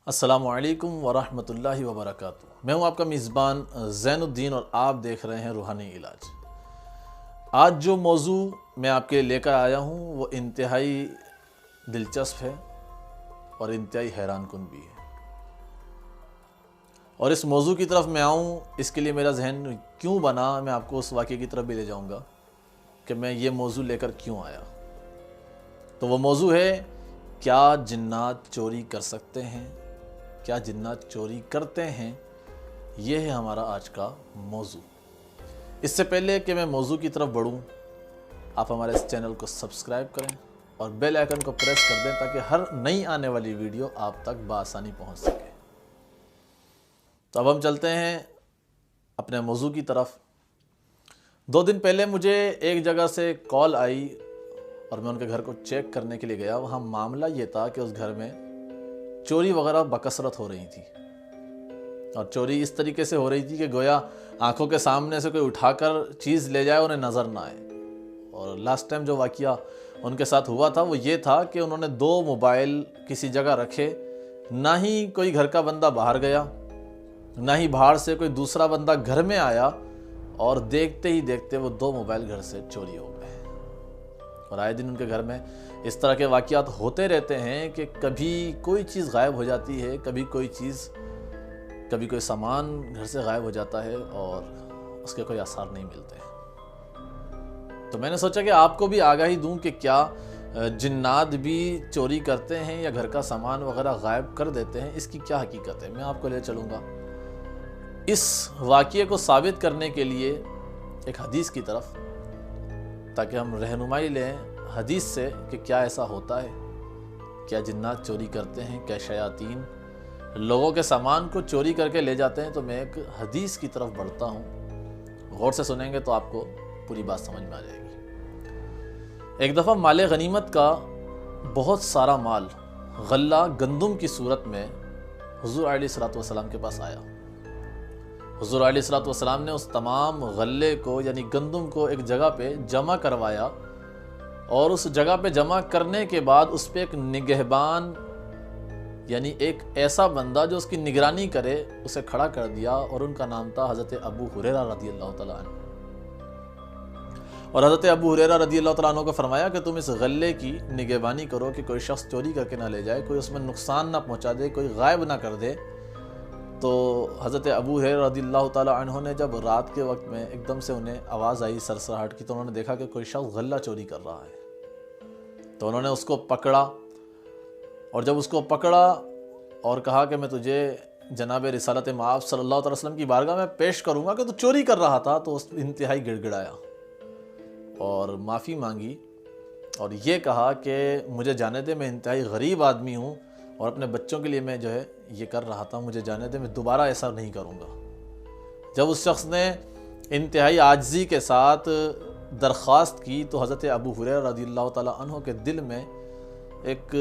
السلام علیکم ورحمۃ اللہ وبرکاتہ۔ میں ہوں آپ کا میزبان زین الدین اور آپ دیکھ رہے ہیں روحانی علاج۔ آج جو موضوع میں آپ کے لے کر آیا ہوں وہ انتہائی دلچسپ ہے اور انتہائی حیران کن بھی ہے، اور اس موضوع کی طرف میں آؤں اس کے لیے میرا ذہن کیوں بنا، میں آپ کو اس واقعے کی طرف بھی لے جاؤں گا کہ میں یہ موضوع لے کر کیوں آیا۔ تو وہ موضوع ہے، کیا جنات چوری کر سکتے ہیں؟ کیا جنات چوری کرتے ہیں؟ یہ ہے ہمارا آج کا موضوع۔ اس سے پہلے کہ میں موضوع کی طرف بڑھوں، آپ ہمارے اس چینل کو سبسکرائب کریں اور بیل آئیکن کو پریس کر دیں تاکہ ہر نئی آنے والی ویڈیو آپ تک بآسانی پہنچ سکے۔ تو اب ہم چلتے ہیں اپنے موضوع کی طرف۔ 2 دن پہلے مجھے ایک جگہ سے کال آئی اور میں ان کے گھر کو چیک کرنے کے لیے گیا۔ وہاں معاملہ یہ تھا کہ اس گھر میں چوری وغیرہ بکثرت ہو رہی تھی، اور چوری اس طریقے سے ہو رہی تھی کہ گویا آنکھوں کے سامنے سے کوئی اٹھا کر چیز لے جائے انہیں نظر نہ آئے۔ اور لاسٹ ٹائم جو واقعہ ان کے ساتھ ہوا تھا وہ یہ تھا کہ انہوں نے 2 موبائل کسی جگہ رکھے، نہ ہی کوئی گھر کا بندہ باہر گیا، نہ ہی باہر سے کوئی دوسرا بندہ گھر میں آیا، اور دیکھتے ہی دیکھتے وہ 2 موبائل گھر سے چوری ہو گئے۔ اور آئے دن ان کے گھر میں اس طرح کے واقعات ہوتے رہتے ہیں کہ کبھی کوئی چیز غائب ہو جاتی ہے، کبھی کوئی سامان گھر سے غائب ہو جاتا ہے اور اس کے کوئی آثار نہیں ملتے۔ تو میں نے سوچا کہ آپ کو بھی آگاہی دوں کہ کیا جنات بھی چوری کرتے ہیں یا گھر کا سامان وغیرہ غائب کر دیتے ہیں، اس کی کیا حقیقت ہے، میں آپ کو لے چلوں گا اس واقعے کو ثابت کرنے کے لیے ایک حدیث کی طرف، تاکہ ہم رہنمائی لیں حدیث سے کہ کیا ایسا ہوتا ہے، کیا جنات چوری کرتے ہیں، کیا شیاطین لوگوں کے سامان کو چوری کر کے لے جاتے ہیں۔ تو میں ایک حدیث کی طرف بڑھتا ہوں، غور سے سنیں گے تو آپ کو پوری بات سمجھ میں آ جائے گی۔ ایک دفعہ مال غنیمت کا بہت سارا مال غلہ گندم کی صورت میں حضور علیہ الصلوۃ والسلام کے پاس آیا۔ حضور علیہ الصلوۃ والسلام نے اس تمام غلے کو یعنی گندم کو ایک جگہ پہ جمع کروایا، اور اس جگہ پہ جمع کرنے کے بعد اس پہ ایک نگہبان یعنی ایک ایسا بندہ جو اس کی نگرانی کرے اسے کھڑا کر دیا، اور ان کا نام تھا حضرت ابو ہریرہ رضی اللہ تعالیٰ عنہ۔ اور حضرت ابو ہریرہ رضی اللہ تعالیٰ عنہ کو فرمایا کہ تم اس غلے کی نگہبانی کرو کہ کوئی شخص چوری کر کے نہ لے جائے، کوئی اس میں نقصان نہ پہنچا دے، کوئی غائب نہ کر دے۔ تو حضرت ابو ہریرہ رضی اللہ تعالیٰ عنہ نے جب رات کے وقت میں ایک دم سے انہیں آواز آئی سرسراہٹ کی، تو انہوں نے دیکھا کہ کوئی شخص غلہ چوری کر رہا ہے۔ تو انہوں نے اس کو پکڑا، اور جب اس کو پکڑا اور کہا کہ میں تجھے جناب رسالت مآب صلی اللہ علیہ وسلم کی بارگاہ میں پیش کروں گا کہ تو چوری کر رہا تھا، تو اس انتہائی گڑ گڑایا اور معافی مانگی، اور یہ کہا کہ مجھے جانے دے، میں انتہائی غریب آدمی ہوں اور اپنے بچوں کے لیے میں جو ہے یہ کر رہا تھا، مجھے جانے دے، میں دوبارہ ایسا نہیں کروں گا۔ جب اس شخص نے انتہائی عاجزی کے ساتھ درخواست کی تو حضرت ابو ہریرہ رضی اللہ تعالیٰ عنہ کے دل میں ایک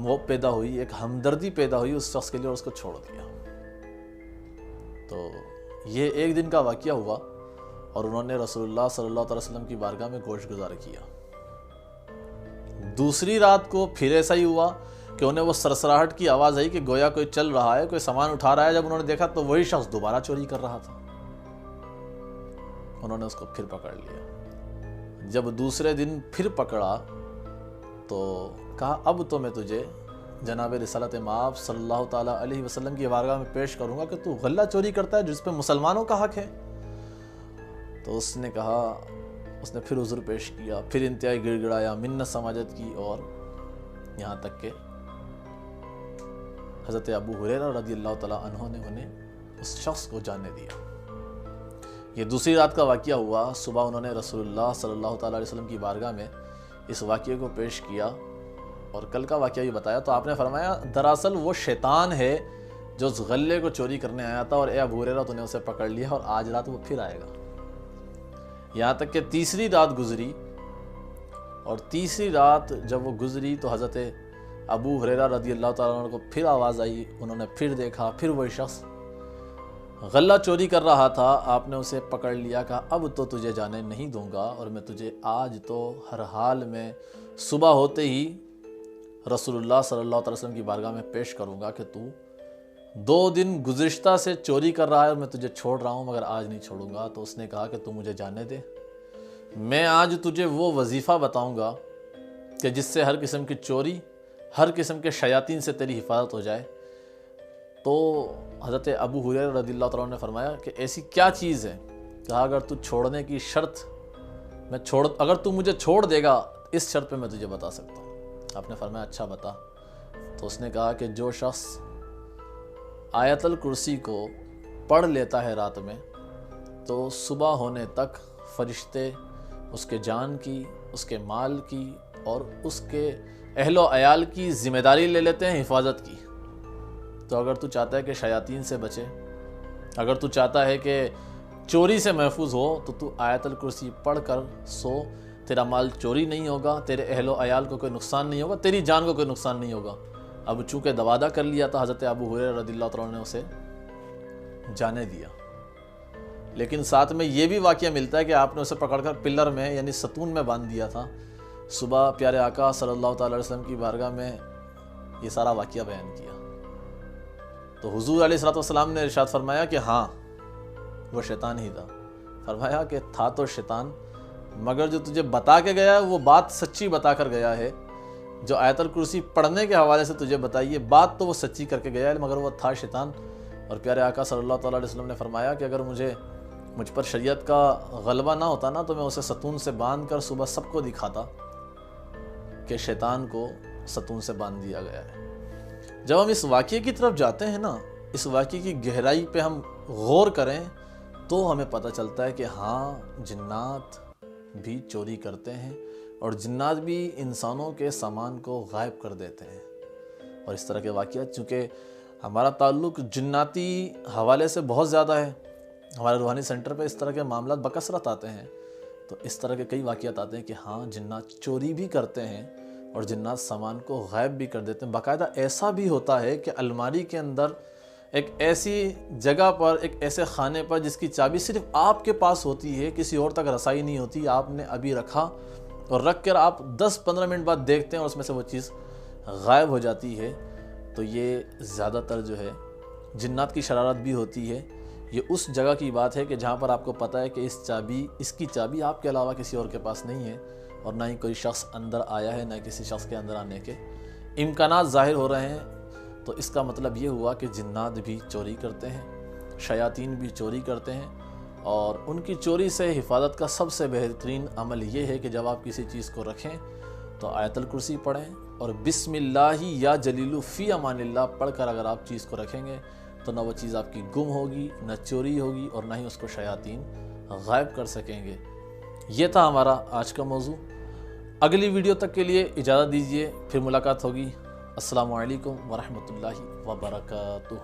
وہ پیدا ہوئی، ایک ہمدردی پیدا ہوئی اس شخص کے لیے، اور اس کو چھوڑ دیا۔ تو یہ ایک دن کا واقعہ ہوا، اور انہوں نے رسول اللہ صلی اللہ علیہ وسلم کی بارگاہ میں گوش گزار کیا۔ دوسری رات کو پھر ایسا ہی ہوا کہ انہیں وہ سرسراہٹ کی آواز آئی کہ گویا کوئی چل رہا ہے، کوئی سامان اٹھا رہا ہے۔ جب انہوں نے دیکھا تو وہی شخص دوبارہ چوری کر رہا تھا۔ انہوں نے اس کو پھر پکڑ لیا۔ جب دوسرے دن پھر پکڑا تو کہا اب تو میں تجھے جناب رسالت مآب صلی اللہ تعالیٰ علیہ وسلم کی بارگاہ میں پیش کروں گا کہ تو غلہ چوری کرتا ہے جس پہ مسلمانوں کا حق ہے۔ تو اس نے کہا، اس نے پھر عذر پیش کیا، پھر انتہائی گڑ گڑایا، منت سماجت کی، اور یہاں تک کہ حضرت ابو ہریرہ رضی اللہ تعالیٰ عنہ نے انہیں اس شخص کو جانے دیا۔ یہ دوسری رات کا واقعہ ہوا۔ صبح انہوں نے رسول اللہ صلی اللہ تعالیٰ علیہ وسلم کی بارگاہ میں اس واقعے کو پیش کیا، اور کل کا واقعہ بھی بتایا۔ تو آپ نے فرمایا دراصل وہ شیطان ہے جو اس غلے کو چوری کرنے آیا تھا، اور اے ابو ہریرہ تو نے اسے پکڑ لیا، اور آج رات وہ پھر آئے گا۔ یہاں تک کہ تیسری رات گزری، اور تیسری رات جب وہ گزری تو حضرت ابو ہریرہ رضی اللہ تعالیٰ عنہ کو پھر آواز آئی، انہوں نے پھر دیکھا، پھر وہی شخص غلہ چوری کر رہا تھا۔ آپ نے اسے پکڑ لیا، کہا اب تو تجھے جانے نہیں دوں گا، اور میں تجھے آج تو ہر حال میں صبح ہوتے ہی رسول اللہ صلی اللہ علیہ وسلم کی بارگاہ میں پیش کروں گا کہ تو 2 دن گزشتہ سے چوری کر رہا ہے اور میں تجھے چھوڑ رہا ہوں مگر آج نہیں چھوڑوں گا۔ تو اس نے کہا کہ تو مجھے جانے دے، میں آج تجھے وہ وظیفہ بتاؤں گا کہ جس سے ہر قسم کی چوری، ہر قسم کے شیاطین سے تیری حفاظت ہو جائے۔ تو حضرت ابو ہریرہ رضی اللہ تعالیٰ عنہ نے فرمایا کہ ایسی کیا چیز ہے؟ کہا اگر تو چھوڑنے کی شرط اگر تو مجھے چھوڑ دے گا اس شرط پہ میں تجھے بتا سکتا ہوں۔ آپ نے فرمایا اچھا بتا۔ تو اس نے کہا کہ جو شخص آیت الکرسی کو پڑھ لیتا ہے رات میں تو صبح ہونے تک فرشتے اس کے جان کی، اس کے مال کی اور اس کے اہل و عیال کی ذمہ داری لے لیتے ہیں حفاظت کی۔ تو اگر تو چاہتا ہے کہ شیاطین سے بچے، اگر تو چاہتا ہے کہ چوری سے محفوظ ہو تو آیت الکرسی پڑھ کر سو، تیرا مال چوری نہیں ہوگا، تیرے اہل و عیال کو کوئی نقصان نہیں ہوگا، تیری جان کو کوئی نقصان نہیں ہوگا۔ اب چونکہ دبادہ کر لیا تھا حضرت ابو ہریرہ رضی اللہ تعالیٰ نے اسے جانے دیا، لیکن ساتھ میں یہ بھی واقعہ ملتا ہے کہ آپ نے اسے پکڑ کر پلر میں یعنی ستون میں باندھ دیا تھا۔ صبح پیارے آقا صلی اللہ تعالیٰ علیہ وسلم کی بارگاہ میں یہ سارا واقعہ بیان کیا تو حضور علیہ الصلوۃ والسلام نے ارشاد فرمایا کہ ہاں وہ شیطان ہی تھا۔ فرمایا کہ تھا تو شیطان، مگر جو تجھے بتا کے گیا ہے وہ بات سچی بتا کر گیا ہے۔ جو آیت الکرسی پڑھنے کے حوالے سے تجھے بتائی ہے بات تو وہ سچی کر کے گیا ہے، مگر وہ تھا شیطان۔ اور پیارے آقا صلی اللہ تعالیٰ علیہ وسلم نے فرمایا کہ اگر مجھ پر شریعت کا غلبہ نہ ہوتا نا تو میں اسے ستون سے باندھ کر صبح سب کو دکھاتا کہ شیطان کو ستون سے باندھ دیا گیا ہے۔ جب ہم اس واقعے کی طرف جاتے ہیں نا، اس واقعے کی گہرائی پہ ہم غور کریں تو ہمیں پتہ چلتا ہے کہ ہاں جنات بھی چوری کرتے ہیں اور جنات بھی انسانوں کے سامان کو غائب کر دیتے ہیں۔ اور اس طرح کے واقعات، چونکہ ہمارا تعلق جناتی حوالے سے بہت زیادہ ہے، ہمارے روحانی سینٹر پہ اس طرح کے معاملات بکثرت آتے ہیں، تو اس طرح کے کئی واقعات آتے ہیں کہ ہاں جنات چوری بھی کرتے ہیں اور جنات سامان کو غائب بھی کر دیتے ہیں۔ باقاعدہ ایسا بھی ہوتا ہے کہ الماری کے اندر ایک ایسی جگہ پر، ایک ایسے خانے پر جس کی چابی صرف آپ کے پاس ہوتی ہے، کسی اور تک رسائی نہیں ہوتی، آپ نے ابھی رکھا اور رکھ کر آپ 10-15 منٹ بعد دیکھتے ہیں اور اس میں سے وہ چیز غائب ہو جاتی ہے۔ تو یہ زیادہ تر جو ہے جنات کی شرارت بھی ہوتی ہے۔ یہ اس جگہ کی بات ہے کہ جہاں پر آپ کو پتہ ہے کہ اس کی چابی آپ کے علاوہ کسی اور کے پاس نہیں ہے اور نہ ہی کوئی شخص اندر آیا ہے، نہ کسی شخص کے اندر آنے کے امکانات ظاہر ہو رہے ہیں۔ تو اس کا مطلب یہ ہوا کہ جنات بھی چوری کرتے ہیں، شیاطین بھی چوری کرتے ہیں، اور ان کی چوری سے حفاظت کا سب سے بہترین عمل یہ ہے کہ جب آپ کسی چیز کو رکھیں تو آیت الکرسی پڑھیں اور بسم اللہ یا جلیل فی امان اللہ پڑھ کر اگر آپ چیز کو رکھیں گے تو نہ وہ چیز آپ کی گم ہوگی، نہ چوری ہوگی، اور نہ ہی اس کو شیاطین غائب کر سکیں گے۔ یہ تھا ہمارا آج کا موضوع۔ اگلی ویڈیو تک کے لیے اجازت دیجیے، پھر ملاقات ہوگی۔ السلام علیکم ورحمۃ اللہ وبرکاتہ۔